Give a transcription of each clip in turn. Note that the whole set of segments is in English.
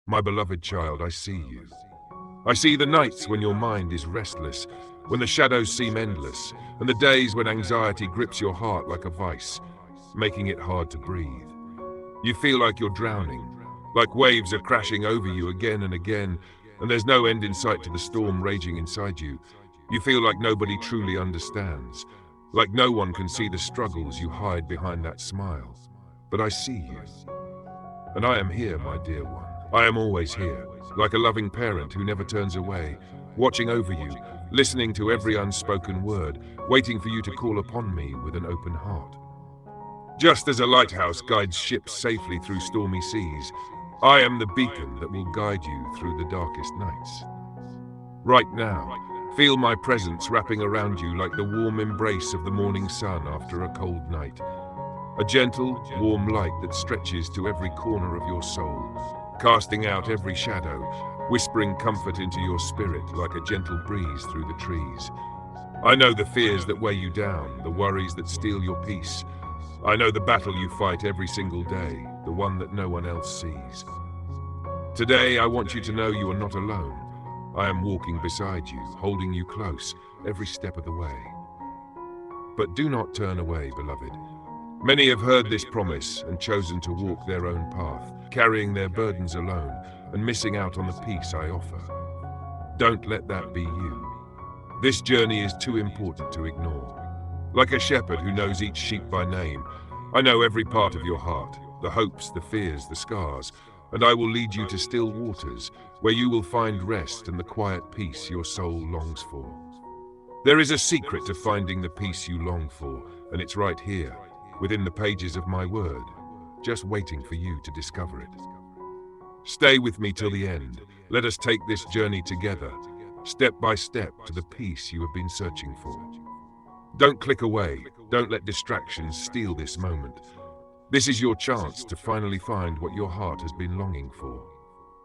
My beloved child, I see you. I see the nights when your mind is restless, when the shadows seem endless, and the days when anxiety grips your heart like a vice, making it hard to breathe. You feel like you're drowning, like waves are crashing over you again and again, and there's no end in sight to the storm raging inside you. You feel like nobody truly understands, like no one can see the struggles you hide behind that smile. But I see you, and I am here, my dear one. I am always here, like a loving parent who never turns away, watching over you, listening to every unspoken word, waiting for you to call upon me with an open heart. Just as a lighthouse guides ships safely through stormy seas, I am the beacon that will guide you through the darkest nights. Right now, feel my presence wrapping around you like the warm embrace of the morning sun after a cold night. A gentle, warm light that stretches to every corner of your soul, casting out every shadow, whispering comfort into your spirit like a gentle breeze through the trees. I know the fears that weigh you down, the worries that steal your peace. I know the battle you fight every single day, the one that no one else sees. Today, I want you to know you are not alone. I am walking beside you, holding you close, every step of the way. But do not turn away, beloved. Many have heard this promise and chosen to walk their own path, carrying their burdens alone and missing out on the peace I offer. Don't let that be you. This journey is too important to ignore. Like a shepherd who knows each sheep by name, I know every part of your heart, the hopes, the fears, the scars, and I will lead you to still waters, where you will find rest and the quiet peace your soul longs for. There is a secret to finding the peace you long for, and it's right here, within the pages of my word, just waiting for you to discover it. Stay with me till the end. Let us take this journey together, step by step to the peace you have been searching for. Don't click away. Don't let distractions steal this moment. This is your chance to finally find what your heart has been longing for.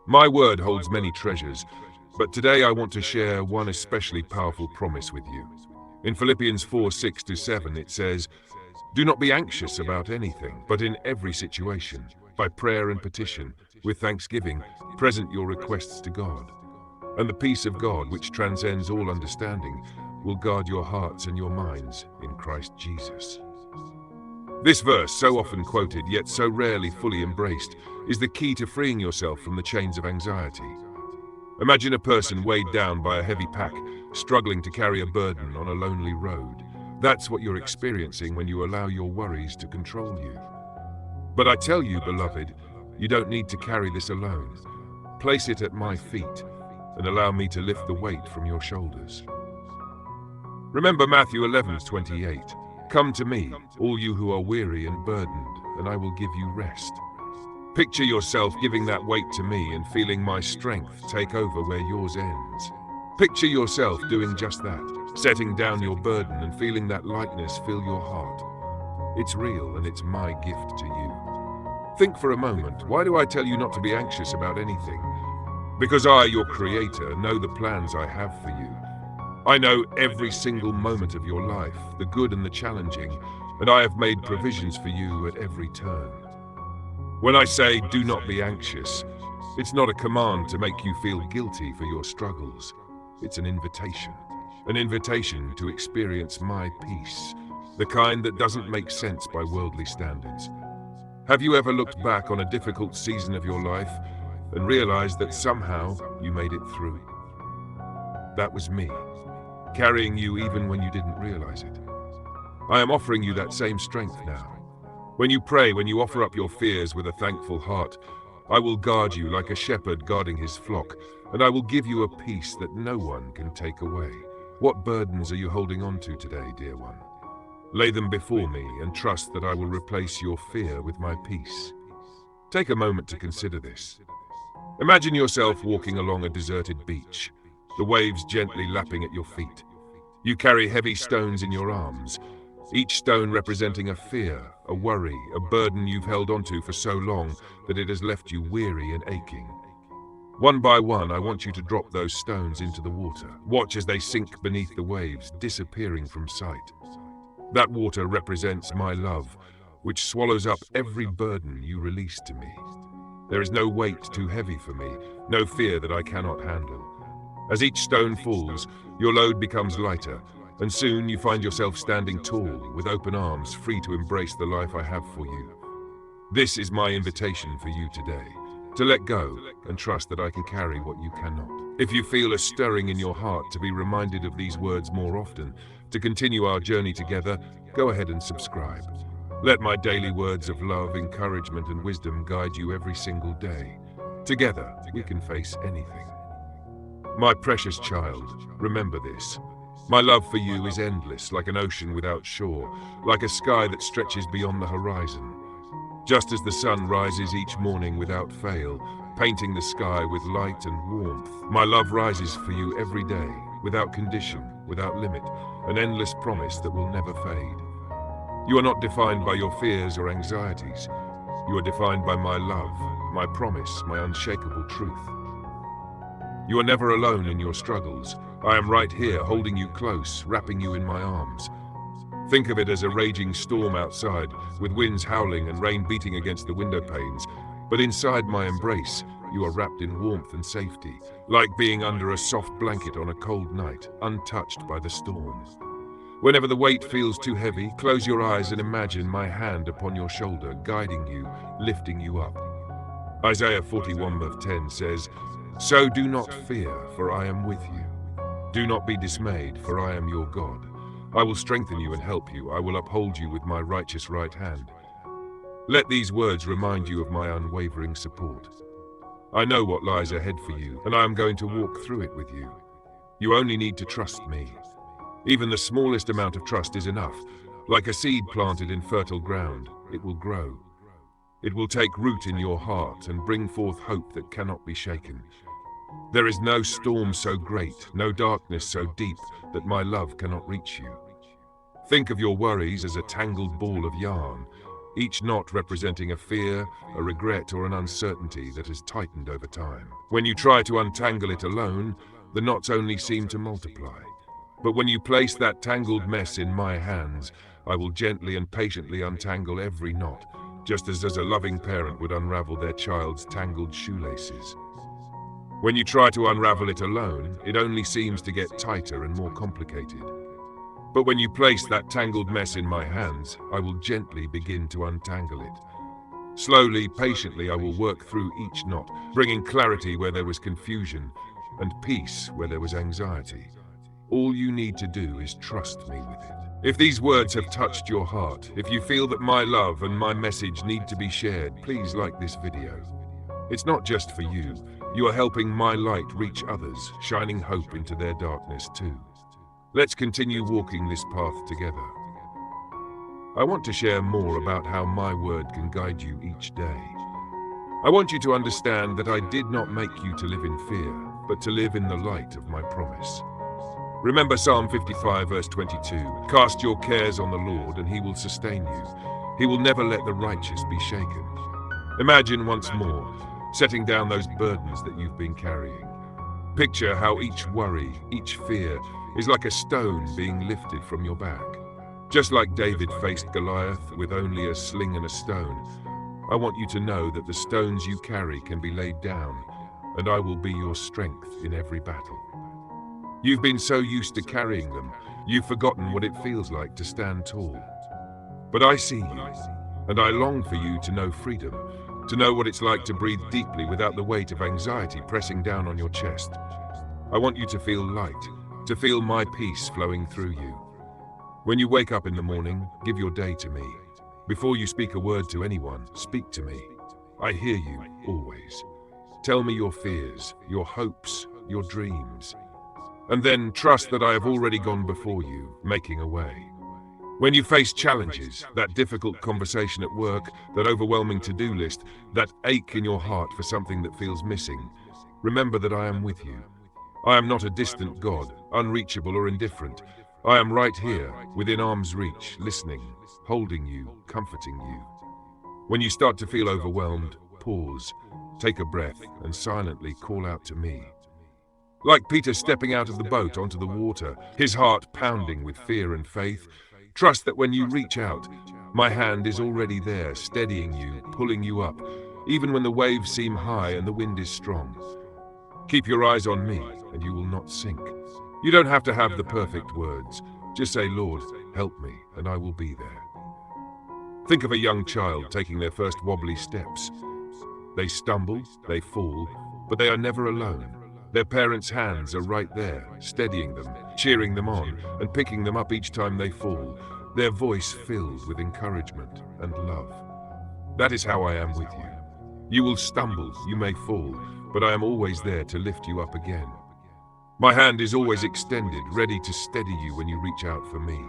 My word holds many treasures, but today I want to share one especially powerful promise with you. In Philippians 4:6-7 it says, "Do not be anxious about anything, but in every situation, by prayer and petition, with thanksgiving, present your requests to God. And the peace of God, which transcends all understanding, will guard your hearts and your minds in Christ Jesus." This verse, so often quoted yet so rarely fully embraced, is the key to freeing yourself from the chains of anxiety. Imagine a person weighed down by a heavy pack, struggling to carry a burden on a lonely road. That's what you're experiencing when you allow your worries to control you. But I tell you, beloved, you don't need to carry this alone. Place it at my feet and allow me to lift the weight from your shoulders. Remember Matthew 11:28. "Come to me, all you who are weary and burdened, and I will give you rest." Picture yourself giving that weight to me and feeling my strength take over where yours ends. Picture yourself doing just that, setting down your burden and feeling that lightness fill your heart. It's real and it's my gift to you. Think for a moment, why do I tell you not to be anxious about anything? Because I, your Creator, know the plans I have for you. I know every single moment of your life, the good and the challenging, and I have made provisions for you at every turn. When I say do not be anxious, it's not a command to make you feel guilty for your struggles. It's an invitation to experience my peace, the kind that doesn't make sense by worldly standards. Have you ever looked back on a difficult season of your life and realized that somehow you made it through? That was me, carrying you even when you didn't realize it. I am offering you that same strength now. When you pray, when you offer up your fears with a thankful heart, I will guard you like a shepherd guarding his flock, and I will give you a peace that no one can take away. What burdens are you holding on to today, dear one? Lay them before me and trust that I will replace your fear with my peace. Take a moment to consider this. Imagine yourself walking along a deserted beach, the waves gently lapping at your feet. You carry heavy stones in your arms, each stone representing a fear, a worry, a burden you've held onto for so long that it has left you weary and aching. One by one, I want you to drop those stones into the water. Watch as they sink beneath the waves, disappearing from sight. That water represents my love, which swallows up every burden you release to me. There is no weight too heavy for me, no fear that I cannot handle. As each stone falls, your load becomes lighter, and soon you find yourself standing tall, with open arms, free to embrace the life I have for you. This is my invitation for you today, to let go and trust that I can carry what you cannot. If you feel a stirring in your heart to be reminded of these words more often, to continue our journey together, go ahead and subscribe. Let my daily words of love, encouragement, and wisdom guide you every single day. Together, we can face anything. My precious child, remember this. My love for you is endless, like an ocean without shore, like a sky that stretches beyond the horizon. Just as the sun rises each morning without fail, painting the sky with light and warmth, my love rises for you every day, without condition, without limit, an endless promise that will never fade. You are not defined by your fears or anxieties. You are defined by my love, my promise, my unshakable truth. You are never alone in your struggles. I am right here, holding you close, wrapping you in my arms. Think of it as a raging storm outside, with winds howling and rain beating against the window panes. But inside my embrace, you are wrapped in warmth and safety, like being under a soft blanket on a cold night, untouched by the storm. Whenever the weight feels too heavy, close your eyes and imagine my hand upon your shoulder, guiding you, lifting you up. Isaiah 41:10 says, "So do not fear, for I am with you. Do not be dismayed, for I am your God. I will strengthen you and help you. I will uphold you with my righteous right hand." Let these words remind you of my unwavering support. I know what lies ahead for you, and I am going to walk through it with you. You only need to trust me. Even the smallest amount of trust is enough. Like a seed planted in fertile ground, it will grow. It will take root in your heart and bring forth hope that cannot be shaken. There is no storm so great, no darkness so deep that my love cannot reach you. Think of your worries as a tangled ball of yarn, each knot representing a fear, a regret, or an uncertainty that has tightened over time. When you try to untangle it alone, the knots only seem to multiply. But when you place that tangled mess in my hands, I will gently and patiently untangle every knot, just as a loving parent would unravel their child's tangled shoelaces. When you try to unravel it alone, it only seems to get tighter and more complicated. But when you place that tangled mess in my hands, I will gently begin to untangle it. Slowly, patiently, I will work through each knot, bringing clarity where there was confusion and peace where there was anxiety. All you need to do is trust me with it. If these words have touched your heart, if you feel that my love and my message need to be shared, please like this video. It's not just for you. You are helping my light reach others, shining hope into their darkness too. Let's continue walking this path together. I want to share more about how my word can guide you each day. I want you to understand that I did not make you to live in fear, but to live in the light of my promise. Remember Psalm 55 verse 22, "Cast your cares on the Lord and he will sustain you. He will never let the righteous be shaken." Imagine once more, setting down those burdens that you've been carrying. Picture how each worry, each fear, is like a stone being lifted from your back. Just like David faced Goliath with only a sling and a stone, I want you to know that the stones you carry can be laid down, and I will be your strength in every battle. You've been so used to carrying them, you've forgotten what it feels like to stand tall. But I see you, and I long for you to know freedom, to know what it's like to breathe deeply without the weight of anxiety pressing down on your chest. I want you to feel light, to feel my peace flowing through you. When you wake up in the morning, give your day to me. Before you speak a word to anyone, speak to me. I hear you, always. Tell me your fears, your hopes, your dreams. And then trust that I have already gone before you, making a way. When you face challenges, that difficult conversation at work, that overwhelming to-do list, that ache in your heart for something that feels missing, remember that I am with you. I am not a distant God, unreachable or indifferent. I am right here, within arm's reach, listening, holding you, comforting you. When you start to feel overwhelmed, pause, take a breath, and silently call out to me. Like Peter stepping out of the boat onto the water, his heart pounding with fear and faith, trust that when you reach out, my hand is already there, steadying you, pulling you up, even when the waves seem high and the wind is strong. Keep your eyes on me, and you will not sink. You don't have to have the perfect words. Just say, Lord, help me, and I will be there. Think of a young child taking their first wobbly steps. They stumble, they fall, but they are never alone. Their parents' hands are right there, steadying them, cheering them on, and picking them up each time they fall, their voice filled with encouragement and love. That is how I am with you. You will stumble, you may fall, but I am always there to lift you up again. My hand is always extended, ready to steady you when you reach out for me.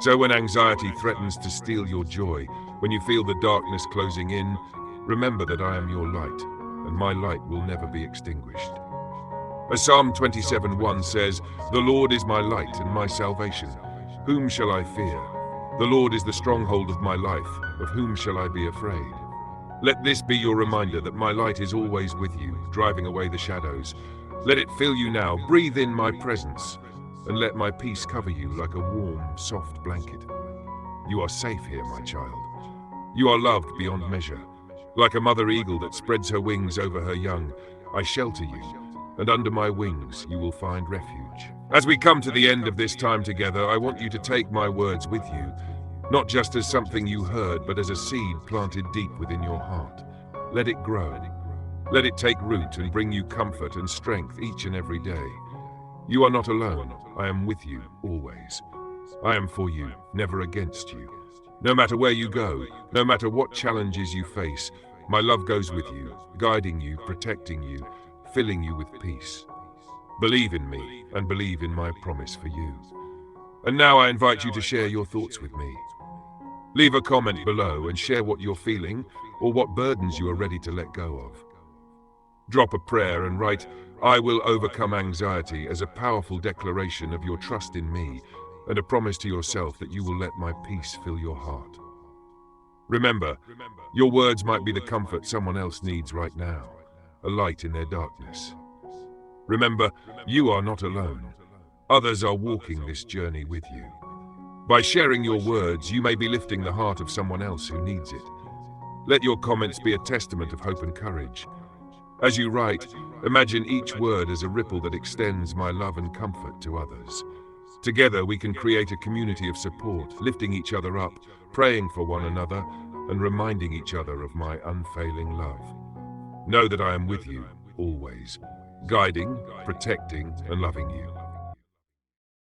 So when anxiety threatens to steal your joy, when you feel the darkness closing in, remember that I am your light, and my light will never be extinguished. As Psalm 27:1 says, "The Lord is my light and my salvation. Whom shall I fear? The Lord is the stronghold of my life. Of whom shall I be afraid?" Let this be your reminder that my light is always with you, driving away the shadows. Let it fill you now. Breathe in my presence, and let my peace cover you like a warm, soft blanket. You are safe here, my child. You are loved beyond measure. Like a mother eagle that spreads her wings over her young, I shelter you, and under my wings you will find refuge. As we come to the end of this time together, I want you to take my words with you, not just as something you heard, but as a seed planted deep within your heart. Let it grow. Let it take root and bring you comfort and strength each and every day. You are not alone. I am with you always. I am for you, never against you. No matter where you go, no matter what challenges you face, my love goes with you, guiding you, protecting you, filling you with peace. Believe in me and believe in my promise for you. And now I invite you to share your thoughts with me. Leave a comment below and share what you're feeling or what burdens you are ready to let go of. Drop a prayer and write, "I will overcome anxiety," as a powerful declaration of your trust in me and a promise to yourself that you will let my peace fill your heart. Remember, your words might be the comfort someone else needs right now, a light in their darkness. Remember, you are not alone. Others are walking this journey with you. By sharing your words, you may be lifting the heart of someone else who needs it. Let your comments be a testament of hope and courage. As you write, imagine each word as a ripple that extends my love and comfort to others. Together we can create a community of support, lifting each other up, praying for one another, and reminding each other of my unfailing love. Know that I am with you, always, guiding, protecting, and loving you.